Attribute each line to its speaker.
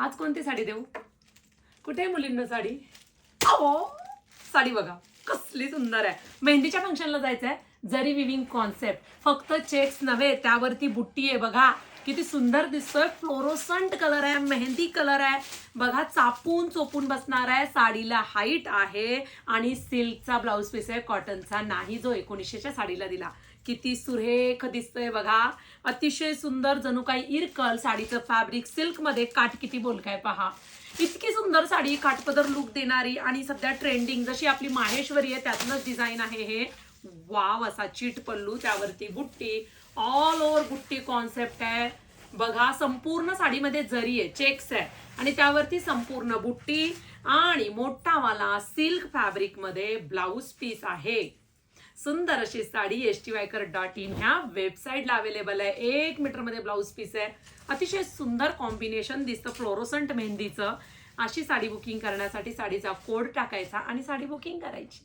Speaker 1: आज कोणती साडी देऊ? कुठे आहे मुलींना साडी? अहो साडी बघा कसली सुंदर आहे. मेहंदीच्या फंक्शनला जायचंय. जरी विविंग कॉन्सेप्ट, फक्त चेक्स नव्हे, त्यावरती बुट्टी आहे बघा. किती सुंदर दिसतोय. फ्लोरोसंट कलर आहे, मेहंदी कलर आहे बघा. चापून चोपून बसणार आहे. साडीला हाईट आहे आणि सिल्कचा ब्लाऊज पीस आहे, कॉटनचा नाही जो 1900च्या साडीला दिला. किती सुरेख दिसतंय बघा. अतिशय सुंदर, जणू काही इरकल. साडीचं फॅब्रिक सिल्क मध्ये, काठ किती बोलकाय पहा. इतकी सुंदर साडी, काठपदर लुक देणारी आणि सध्या ट्रेंडिंग, जशी आपली माहेश्वरी आहे त्यातनंच डिझाईन आहे हे. वाव असा चीट पल्लू, त्यावरती बुट्टी, ऑल ओव्हर बुट्टी कॉन्सेप्ट आहे बघा. संपूर्ण साडीमध्ये जरी आहे, चेक्स आहे आणि त्यावरती संपूर्ण बुट्टी आणि मोठावाला सिल्क फॅब्रिक मध्ये ब्लाऊज पीस आहे. सुंदर अशी साडी stywaikar.in ह्या वेबसाईटला अवेलेबल आहे. 1 मीटर मध्ये ब्लाऊज पीस आहे. अतिशय सुंदर कॉम्बिनेशन दिसतं फ्लोरोसंट मेहंदीचं. अशी साडी बुकिंग करण्यासाठी साडीचा कोड टाकायचा आणि साडी बुकिंग करायची.